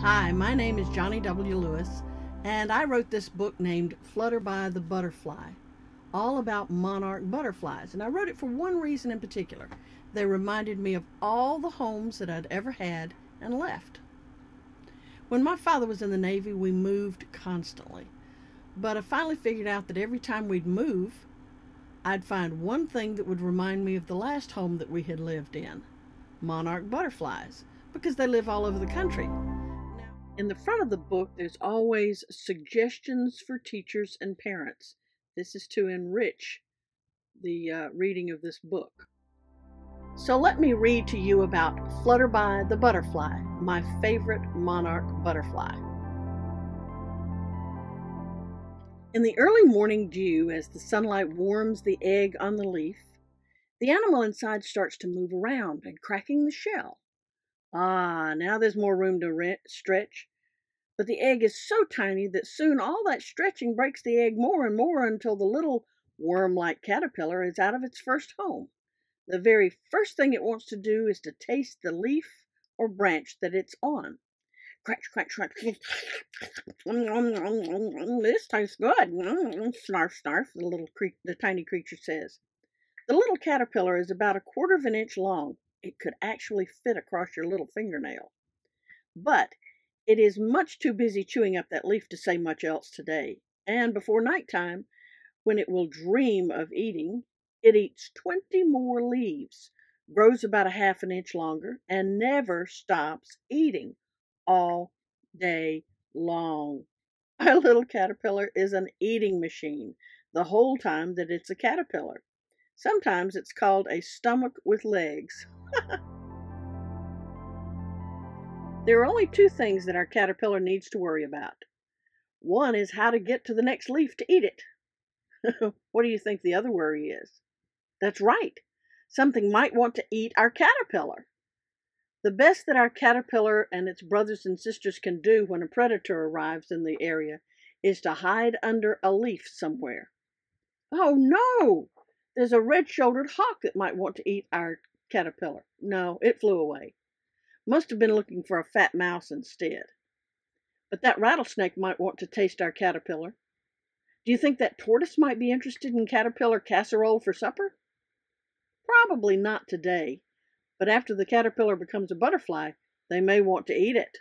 Hi, my name is Johnnie W. Lewis, and I wrote this book named Flutterbye the Butterfly, all about monarch butterflies. And I wrote it for one reason in particular. They reminded me of all the homes that I'd ever had and left. When my father was in the Navy, we moved constantly. But I finally figured out that every time we'd move, I'd find one thing that would remind me of the last home that we had lived in. Monarch butterflies, because they live all over the country. In the front of the book, there's always suggestions for teachers and parents. This is to enrich the reading of this book. So let me read to you about Flutterbye the butterfly, my favorite monarch butterfly. In the early morning dew, as the sunlight warms the egg on the leaf, the animal inside starts to move around and cracking the shell. Ah, now there's more room to stretch. But the egg is so tiny that soon all that stretching breaks the egg more and more until the little worm-like caterpillar is out of its first home. The very first thing it wants to do is to taste the leaf or branch that it's on. Crunch, crunch, crunch. This tastes good. Snarf, snarf, the tiny creature says. The little caterpillar is about 1/4 of an inch long. It could actually fit across your little fingernail. But it is much too busy chewing up that leaf to say much else today. And before nighttime, when it will dream of eating, it eats 20 more leaves, grows about 1/2 an inch longer, and never stops eating all day long. Our little caterpillar is an eating machine the whole time that it's a caterpillar. Sometimes it's called a stomach with legs. There are only 2 things that our caterpillar needs to worry about. One is how to get to the next leaf to eat it. What do you think the other worry is? That's right. Something might want to eat our caterpillar. The best that our caterpillar and its brothers and sisters can do when a predator arrives in the area is to hide under a leaf somewhere. Oh no! There's a red-shouldered hawk that might want to eat our caterpillar. No, it flew away. Must have been looking for a fat mouse instead. But that rattlesnake might want to taste our caterpillar. Do you think that tortoise might be interested in caterpillar casserole for supper? Probably not today, but after the caterpillar becomes a butterfly, they may want to eat it.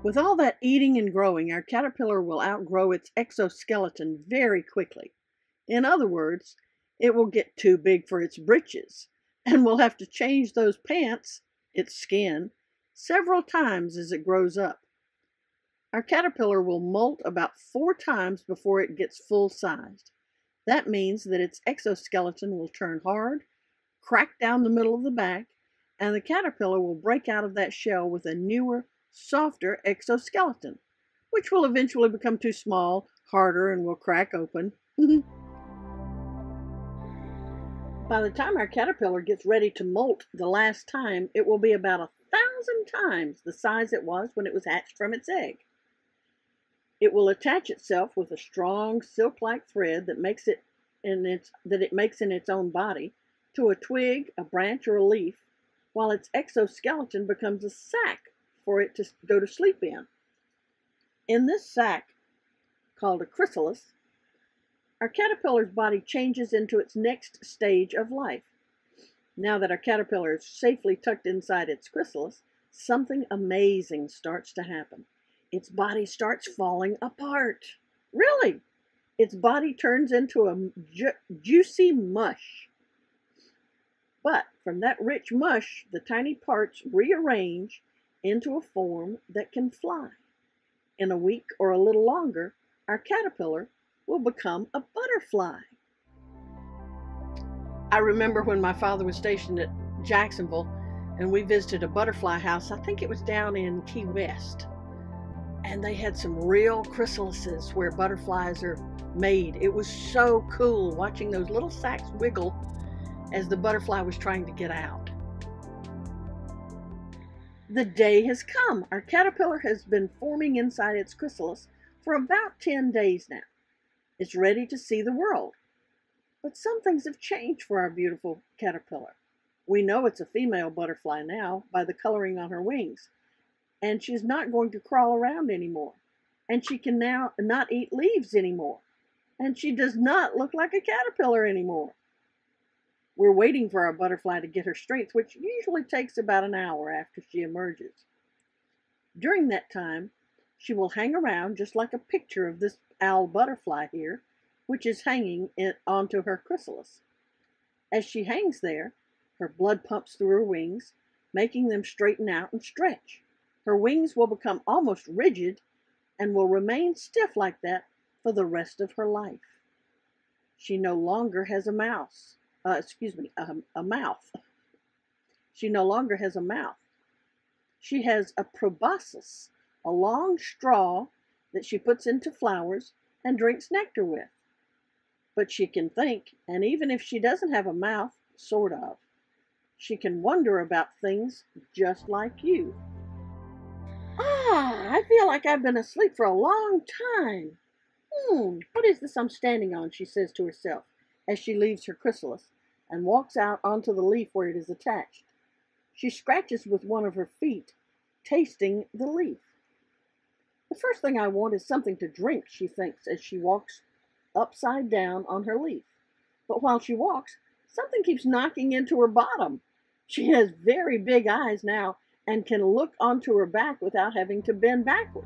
With all that eating and growing, our caterpillar will outgrow its exoskeleton very quickly. In other words, it will get too big for its britches, and will have to change those pants, its skin, several times as it grows up. Our caterpillar will molt about 4 times before it gets full-sized. That means that its exoskeleton will turn hard, crack down the middle of the back, and the caterpillar will break out of that shell with a newer, softer exoskeleton, which will eventually become too small, harder, and will crack open. By the time our caterpillar gets ready to molt the last time, it will be about 1,000 times the size it was when it was hatched from its egg. It will attach itself with a strong silk-like thread that it makes in its own body to a twig, a branch, or a leaf, while its exoskeleton becomes a sack for it to go to sleep in. In this sack, called a chrysalis, our caterpillar's body changes into its next stage of life. Now that our caterpillar is safely tucked inside its chrysalis, something amazing starts to happen. Its body starts falling apart. Really! Its body turns into a juicy mush. But from that rich mush, the tiny parts rearrange into a form that can fly. In a week or a little longer, our caterpillar will become a butterfly. I remember when my father was stationed at Jacksonville and we visited a butterfly house. I think it was down in Key West. And they had some real chrysalises where butterflies are made. It was so cool watching those little sacks wiggle as the butterfly was trying to get out. The day has come. Our caterpillar has been forming inside its chrysalis for about 10 days now. It's ready to see the world. But some things have changed for our beautiful caterpillar. We know it's a female butterfly now by the coloring on her wings, and she's not going to crawl around anymore. And she can now not eat leaves anymore. And she does not look like a caterpillar anymore. We're waiting for our butterfly to get her strength, which usually takes about an hour after she emerges. During that time, she will hang around just like a picture of this owl butterfly here, which is hanging onto her chrysalis. As she hangs there, her blood pumps through her wings, making them straighten out and stretch. Her wings will become almost rigid and will remain stiff like that for the rest of her life. She no longer has a mouth. She no longer has a mouth. She has a proboscis, a long straw that she puts into flowers and drinks nectar with. But she can think, and even if she doesn't have a mouth, sort of, she can wonder about things just like you. I feel like I've been asleep for a long time. What is this I'm standing on, she says to herself as she leaves her chrysalis and walks out onto the leaf where it is attached. She scratches with one of her feet, tasting the leaf. The first thing I want is something to drink, she thinks as she walks upside down on her leaf. But while she walks, something keeps knocking into her bottom. She has very big eyes now and can look onto her back without having to bend backward.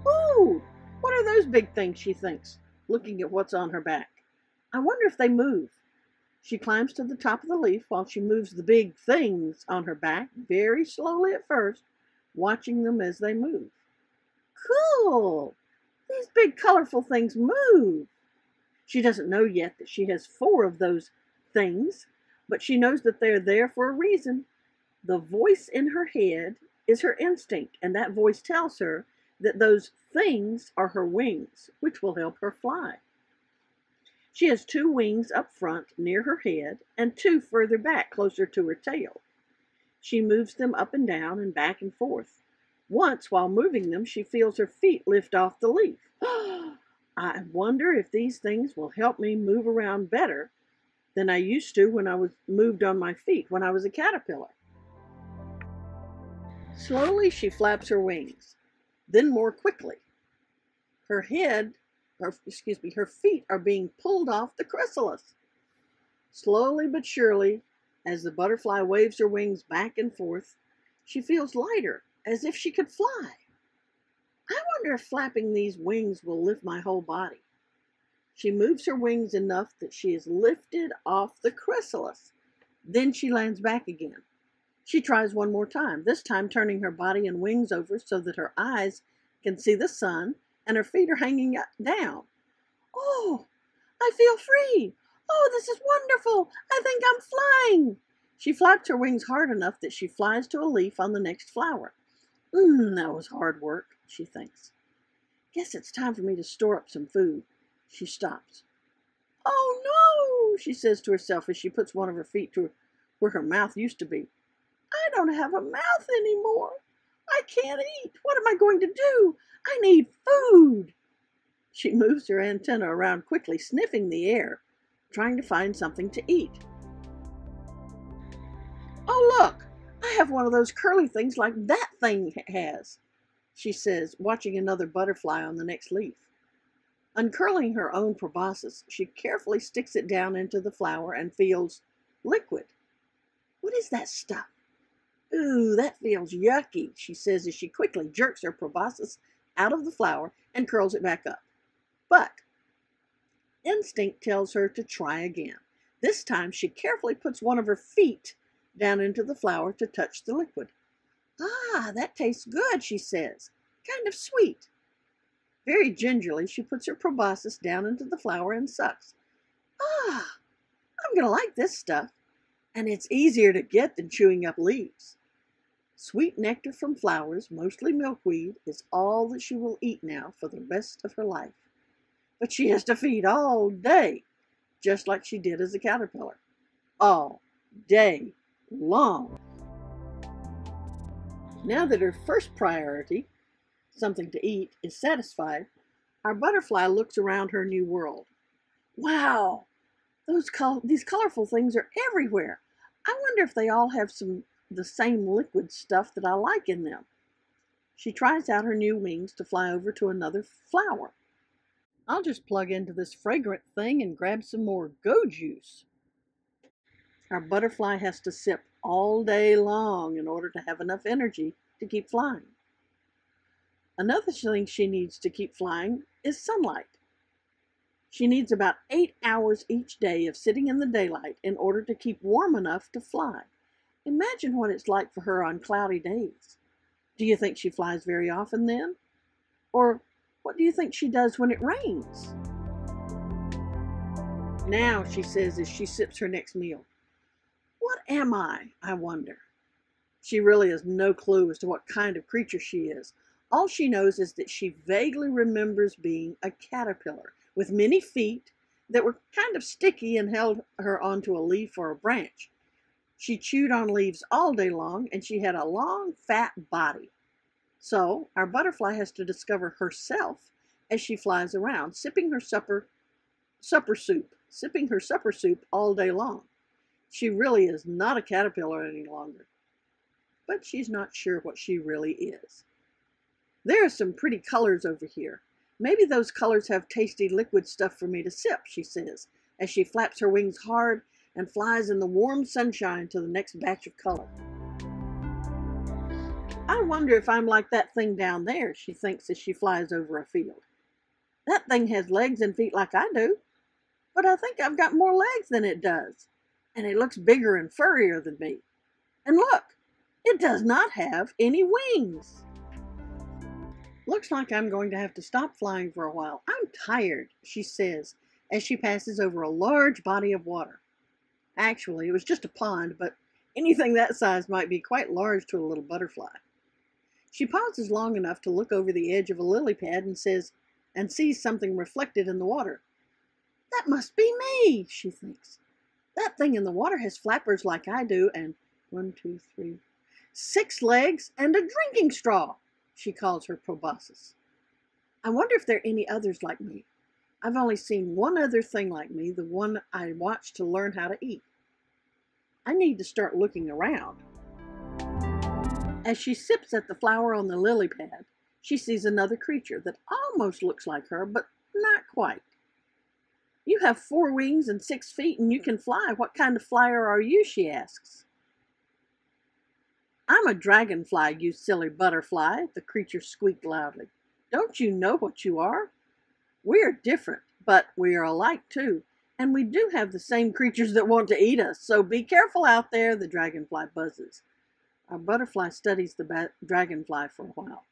Ooh, what are those big things, she thinks, looking at what's on her back. I wonder if they move. She climbs to the top of the leaf while she moves the big things on her back, very slowly at first, watching them as they move. Cool! These big colorful things move. She doesn't know yet that she has 4 of those things, but she knows that they're there for a reason. The voice in her head is her instinct, and that voice tells her that those things are her wings, which will help her fly. She has 2 wings up front near her head and 2 further back closer to her tail. She moves them up and down and back and forth. Once, while moving them, she feels her feet lift off the leaf. I wonder if these things will help me move around better than I used to when I was moved on my feet when I was a caterpillar. Slowly she flaps her wings, then more quickly. Her feet are being pulled off the chrysalis. Slowly but surely, as the butterfly waves her wings back and forth, she feels lighter, as if she could fly. I wonder if flapping these wings will lift my whole body. She moves her wings enough that she is lifted off the chrysalis. Then she lands back again. She tries one more time, this time turning her body and wings over so that her eyes can see the sun and her feet are hanging down. Oh, I feel free. Oh, this is wonderful. I think I'm flying. She flaps her wings hard enough that she flies to a leaf on the next flower. That was hard work, she thinks. Guess it's time for me to store up some food. She stops. Oh no, she says to herself as she puts one of her feet to where her mouth used to be. I don't have a mouth anymore. I can't eat. What am I going to do? I need food. She moves her antenna around quickly, sniffing the air, trying to find something to eat. Oh, look, I have one of those curly things like that thing has, she says, watching another butterfly on the next leaf. Uncurling her own proboscis, she carefully sticks it down into the flower and feels liquid. What is that stuff? Ooh, that feels yucky, she says as she quickly jerks her proboscis out of the flower and curls it back up. But instinct tells her to try again. This time she carefully puts one of her feet down into the flower to touch the liquid. That tastes good, she says. Kind of sweet. Very gingerly, she puts her proboscis down into the flower and sucks. I'm going to like this stuff. And it's easier to get than chewing up leaves. Sweet nectar from flowers, mostly milkweed, is all that she will eat now for the rest of her life. But she has to feed all day, just like she did as a caterpillar. All day long. Now that her first priority, something to eat, is satisfied, our butterfly looks around her new world. Wow! These colorful things are everywhere. I wonder if they all have the same liquid stuff that I like in them. She tries out her new wings to fly over to another flower. I'll just plug into this fragrant thing and grab some more go juice. Our butterfly has to sip all day long in order to have enough energy to keep flying. Another thing she needs to keep flying is sunlight. She needs about 8 hours each day of sitting in the daylight in order to keep warm enough to fly. Imagine what it's like for her on cloudy days. Do you think she flies very often then? Or what do you think she does when it rains? Now, she says as she sips her next meal, what am I wonder? She really has no clue as to what kind of creature she is. All she knows is that she vaguely remembers being a caterpillar with many feet that were kind of sticky and held her onto a leaf or a branch. She chewed on leaves all day long, and she had a long, fat body. So our butterfly has to discover herself as she flies around, sipping her supper soup all day long. She really is not a caterpillar any longer, but she's not sure what she really is. There are some pretty colors over here. Maybe those colors have tasty liquid stuff for me to sip, she says, as she flaps her wings hard and flies in the warm sunshine to the next batch of color. I wonder if I'm like that thing down there, she thinks as she flies over a field. That thing has legs and feet like I do, but I think I've got more legs than it does, and it looks bigger and furrier than me. And look, it does not have any wings. Looks like I'm going to have to stop flying for a while. I'm tired, she says, as she passes over a large body of water. Actually, it was just a pond, but anything that size might be quite large to a little butterfly. She pauses long enough to look over the edge of a lily pad and sees something reflected in the water. That must be me, she thinks. That thing in the water has flappers like I do, and 6 legs and a drinking straw, she calls her proboscis. I wonder if there are any others like me. I've only seen one other thing like me, the one I watched to learn how to eat. I need to start looking around. As she sips at the flower on the lily pad, she sees another creature that almost looks like her, but not quite. You have 4 wings and 6 feet and you can fly. What kind of flyer are you? She asks. I'm a dragonfly, you silly butterfly, the creature squeaked loudly. Don't you know what you are? We're different, but we are alike too. And we do have the same creatures that want to eat us, so be careful out there, the dragonfly buzzes. Our butterfly studies the dragonfly for a while.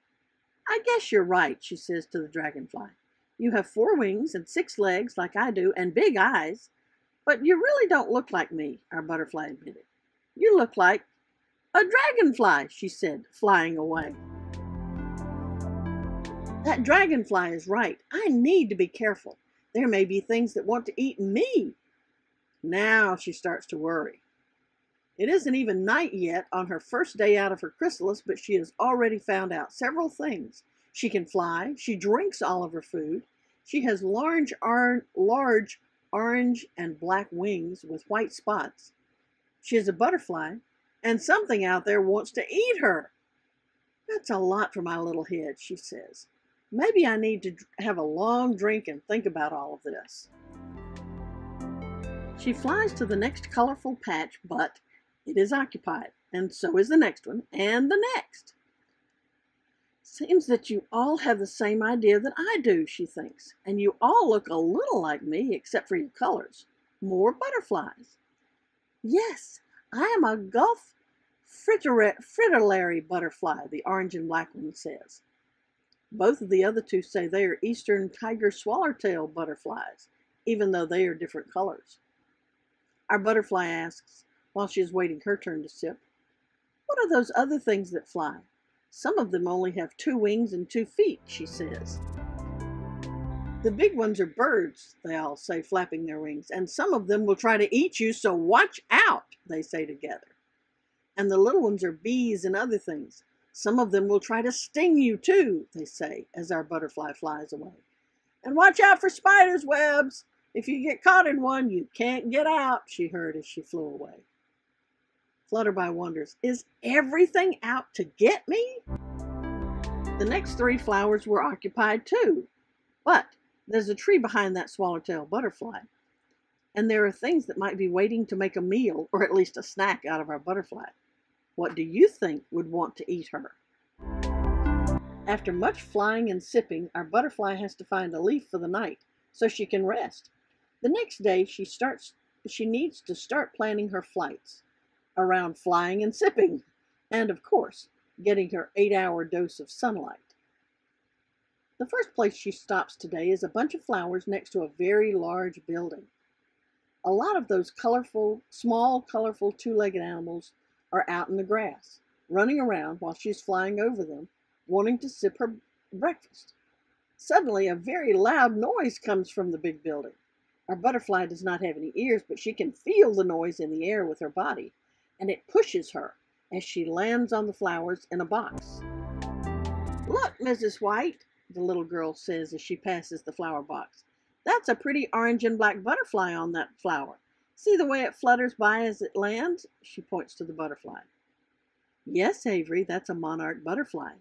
I guess you're right, she says to the dragonfly. You have 4 wings and 6 legs like I do and big eyes, but you really don't look like me, our butterfly admitted. You look like a dragonfly, she said, flying away. That dragonfly is right. I need to be careful. There may be things that want to eat me. Now she starts to worry. It isn't even night yet on her first day out of her chrysalis, but she has already found out several things. She can fly. She drinks all of her food. She has large orange and black wings with white spots. She is a butterfly, and something out there wants to eat her. That's a lot for my little head, she says. Maybe I need to have a long drink and think about all of this. She flies to the next colorful patch, but it is occupied, and so is the next one, and the next. Seems that you all have the same idea that I do, she thinks, and you all look a little like me, except for your colors. More butterflies. Yes, I am a Gulf fritillary butterfly, the orange and black one says. Both of the other two say they are eastern tiger swallowtail butterflies, even though they are different colors. Our butterfly asks, while she is waiting her turn to sip, what are those other things that fly? Some of them only have 2 wings and 2 feet, she says. The big ones are birds, they all say, flapping their wings, and some of them will try to eat you, so watch out, they say together. And the little ones are bees and other things. Some of them will try to sting you too, they say, as our butterfly flies away. And watch out for spiders' webs. If you get caught in one, you can't get out, she heard as she flew away. Flutterbye wonders, is everything out to get me? The next 3 flowers were occupied too, but there's a tree behind that swallowtail butterfly, and there are things that might be waiting to make a meal, or at least a snack, out of our butterfly. What do you think would want to eat her? After much flying and sipping, our butterfly has to find a leaf for the night so she can rest. The next day, she needs to start planning her flights around flying and sipping, and of course, getting her 8-hour dose of sunlight. The first place she stops today is a bunch of flowers next to a very large building. A lot of those small, colorful two-legged animals are out in the grass, running around while she's flying over them, wanting to sip her breakfast. Suddenly, a very loud noise comes from the big building. Our butterfly does not have any ears, but she can feel the noise in the air with her body, and it pushes her as she lands on the flowers in a box. "Look, Mrs. White," the little girl says as she passes the flower box. "That's a pretty orange and black butterfly on that flower. See the way it flutters by as it lands?" She points to the butterfly. "Yes, Avery, that's a monarch butterfly,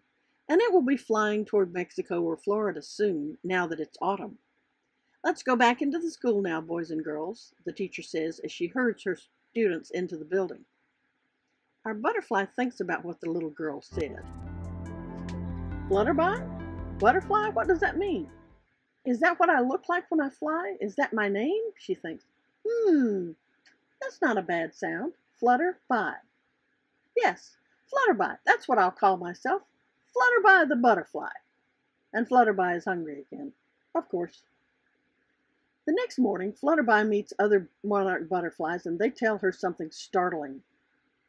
and it will be flying toward Mexico or Florida soon, now that it's autumn. Let's go back into the school now, boys and girls," the teacher says as she herds her students into the building. Our butterfly thinks about what the little girl said. Flutterbye? Butterfly? What does that mean? Is that what I look like when I fly? Is that my name? She thinks. That's not a bad sound. Flutterbye. Yes, Flutterbye. That's what I'll call myself. Flutterbye the butterfly. And Flutterbye is hungry again, of course. The next morning, Flutterbye meets other monarch butterflies, and they tell her something startling.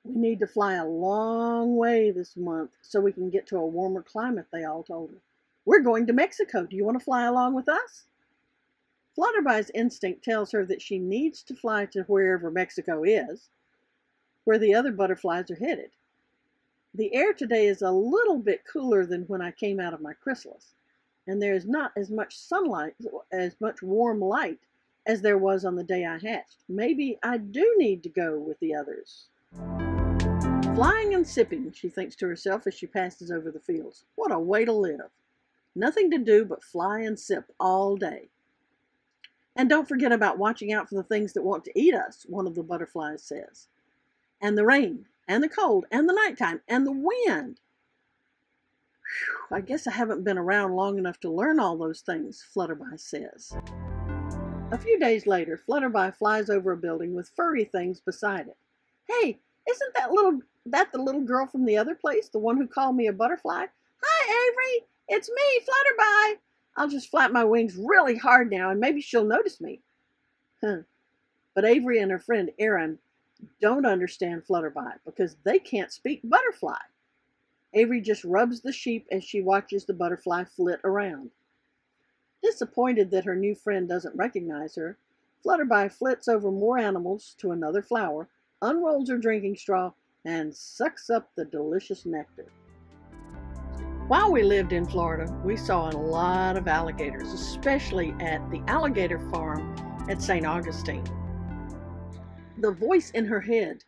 "We need to fly a long way this month so we can get to a warmer climate," they all told her. "We're going to Mexico. Do you want to fly along with us?" Flutterbye's instinct tells her that she needs to fly to wherever Mexico is, where the other butterflies are headed. The air today is a little bit cooler than when I came out of my chrysalis, and there is not as much sunlight, as much warm light as there was on the day I hatched. Maybe I do need to go with the others. Flying and sipping, she thinks to herself as she passes over the fields. What a way to live. Nothing to do but fly and sip all day. And don't forget about watching out for the things that want to eat us, one of the butterflies says. And the rain, and the cold, and the nighttime, and the wind. Whew, I guess I haven't been around long enough to learn all those things, Flutterbye says. A few days later, Flutterbye flies over a building with furry things beside it. Hey, isn't that the little girl from the other place, the one who called me a butterfly? Hi, Avery, it's me, Flutterbye. I'll just flap my wings really hard now and maybe she'll notice me. But Avery and her friend Erin don't understand Flutterbye because they can't speak butterfly. Avery just rubs the sheep as she watches the butterfly flit around. Disappointed that her new friend doesn't recognize her, Flutterbye flits over more animals to another flower, unrolls her drinking straw, and sucks up the delicious nectar. While we lived in Florida, we saw a lot of alligators, especially at the alligator farm at St. Augustine. The voice in her head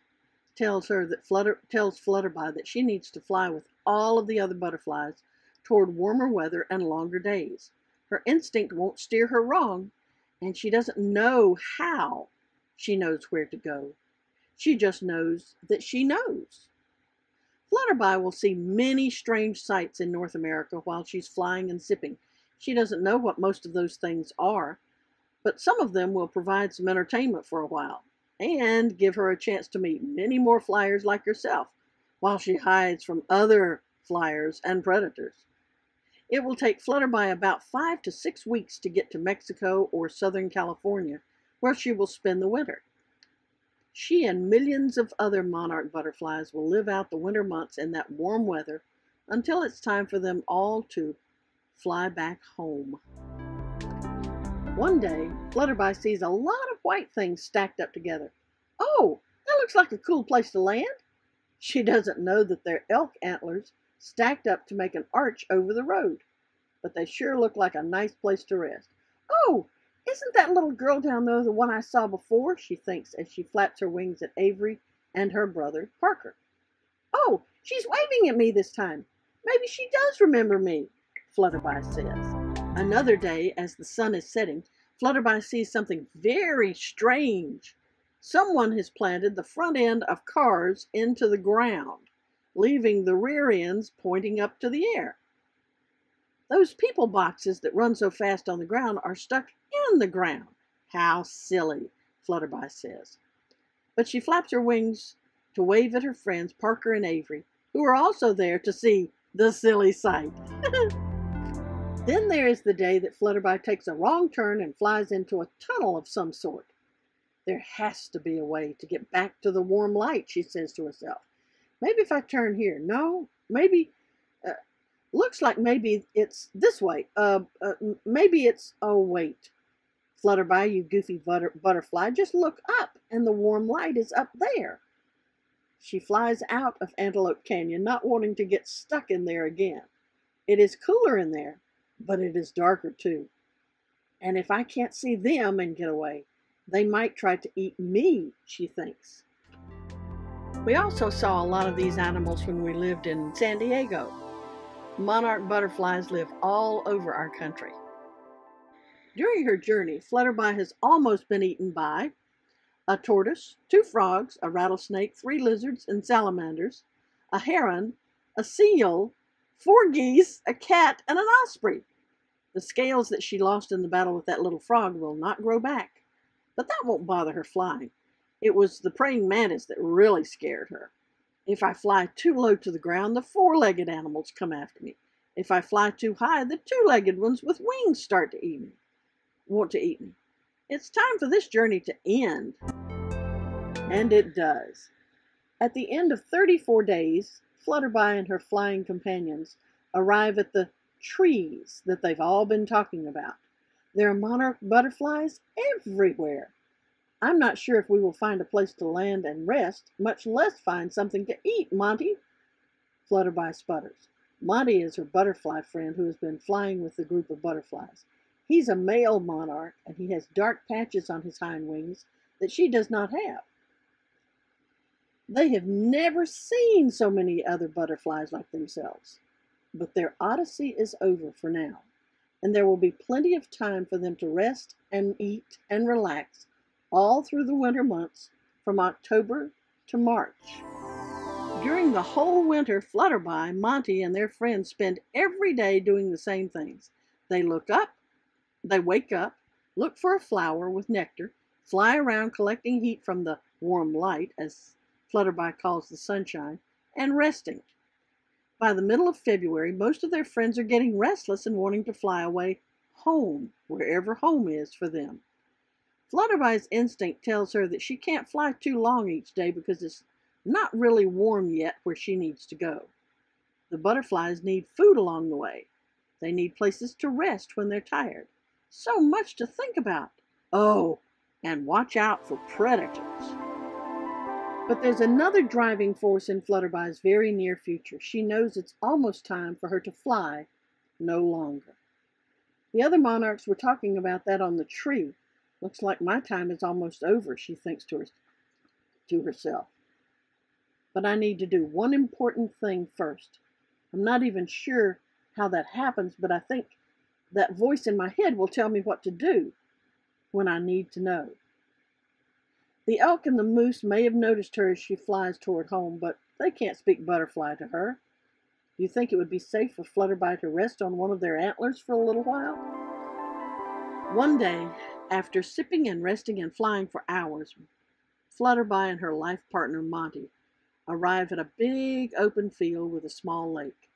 tells Flutterbye that she needs to fly with all of the other butterflies toward warmer weather and longer days. Her instinct won't steer her wrong, and she doesn't know how she knows where to go. She just knows that she knows. Flutterbye will see many strange sights in North America while she's flying and sipping. She doesn't know what most of those things are, but some of them will provide some entertainment for a while and give her a chance to meet many more flyers like herself while she hides from other flyers and predators. It will take Flutterbye about 5 to 6 weeks to get to Mexico or Southern California, where she will spend the winter. She and millions of other monarch butterflies will live out the winter months in that warm weather until it's time for them all to fly back home. One day, Flutterbye sees a lot of white things stacked up together. Oh, that looks like a cool place to land. She doesn't know that they're elk antlers stacked up to make an arch over the road, but they sure look like a nice place to rest. Oh, isn't that little girl down there the one I saw before? She thinks as she flaps her wings at Avery and her brother Parker. "Oh, she's waving at me this time. Maybe she does remember me," Flutterbye says. Another day, as the sun is setting, Flutterbye sees something very strange. Someone has planted the front end of cars into the ground, leaving the rear ends pointing up to the air. "Those people boxes that run so fast on the ground are stuck in the ground." "How silly," Flutterbye says. But she flaps her wings to wave at her friends Parker and Avery, who are also there to see the silly sight. Then there is the day that Flutterbye takes a wrong turn and flies into a tunnel of some sort. "There has to be a way to get back to the warm light," she says to herself. "Maybe if I turn here. No, maybe, looks like maybe it's this way. Maybe it's, oh wait. Flutterbye, you goofy butterfly, just look up and the warm light is up there." She flies out of Antelope Canyon, not wanting to get stuck in there again. It is cooler in there, but it is darker too. And if I can't see them and get away, they might try to eat me, she thinks. We also saw a lot of these animals when we lived in San Diego. Monarch butterflies live all over our country. During her journey, Flutterbye has almost been eaten by a tortoise, 2 frogs, a rattlesnake, 3 lizards and salamanders, a heron, a seal, 4 geese, a cat, and an osprey. The scales that she lost in the battle with that little frog will not grow back, but that won't bother her flying. It was the praying mantis that really scared her. If I fly too low to the ground, the 4-legged animals come after me. If I fly too high, the 2-legged ones with wings start to want to eat me. It's time for this journey to end. And it does. At the end of 34 days, Flutterbye and her flying companions arrive at the trees that they've all been talking about. There are monarch butterflies everywhere. I'm not sure if we will find a place to land and rest, much less find something to eat, Monty. Flutterbye sputters. Monty is her butterfly friend who has been flying with the group of butterflies. He's a male monarch, and he has dark patches on his hind wings that she does not have. They have never seen so many other butterflies like themselves. But their odyssey is over for now, and there will be plenty of time for them to rest and eat and relax all through the winter months from October to March. During the whole winter, Flutterbye, Monty, and their friends spend every day doing the same things. They wake up, look for a flower with nectar, fly around collecting heat from the warm light, as Flutterbye calls the sunshine, and resting. By the middle of February, most of their friends are getting restless and wanting to fly away home, wherever home is for them. Flutterbye's instinct tells her that she can't fly too long each day because it's not really warm yet where she needs to go. The butterflies need food along the way. They need places to rest when they're tired. So much to think about. Oh, and watch out for predators. But there's another driving force in Flutterbye's very near future. She knows it's almost time for her to fly no longer. The other monarchs were talking about that on the tree. Looks like my time is almost over, she thinks to herself. But I need to do one important thing first. I'm not even sure how that happens, but I think that voice in my head will tell me what to do when I need to know. The elk and the moose may have noticed her as she flies toward home, but they can't speak butterfly to her. Do you think it would be safe for Flutterbye to rest on one of their antlers for a little while? One day, after sipping and resting and flying for hours, Flutterbye and her life partner Monty arrive at a big open field with a small lake.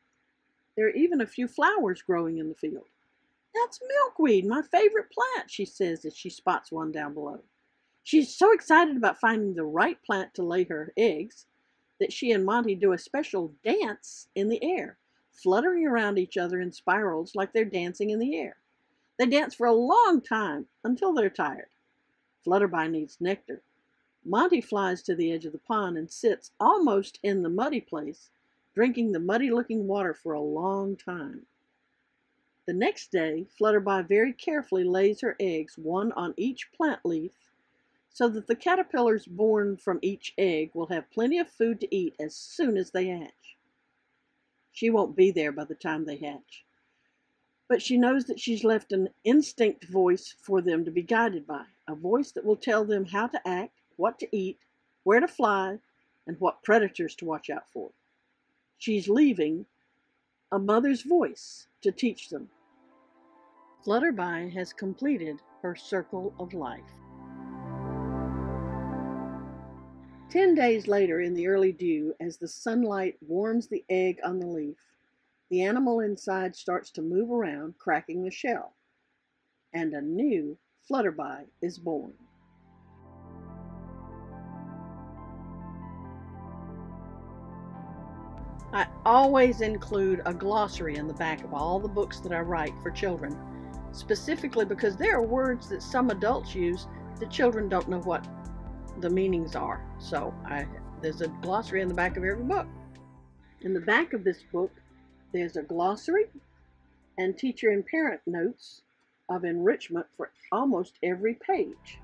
There are even a few flowers growing in the field. "That's milkweed, my favorite plant," she says as she spots one down below. She's so excited about finding the right plant to lay her eggs that she and Monty do a special dance in the air, fluttering around each other in spirals like they're dancing in the air. They dance for a long time until they're tired. Flutterbye needs nectar. Monty flies to the edge of the pond and sits almost in the muddy place, drinking the muddy-looking water for a long time. The next day, Flutterbye very carefully lays her eggs, one on each plant leaf, so that the caterpillars born from each egg will have plenty of food to eat as soon as they hatch. She won't be there by the time they hatch, but she knows that she's left an instinct voice for them to be guided by, a voice that will tell them how to act, what to eat, where to fly, and what predators to watch out for. She's leaving a mother's voice to teach them. Flutterbye has completed her circle of life. 10 days later, in the early dew, as the sunlight warms the egg on the leaf, the animal inside starts to move around, cracking the shell, and a new Flutterbye is born. I always include a glossary in the back of all the books that I write for children, specifically because there are words that some adults use that children don't know what the meanings are. So there's a glossary in the back of every book. In the back of this book, there's a glossary and teacher and parent notes of enrichment for almost every page.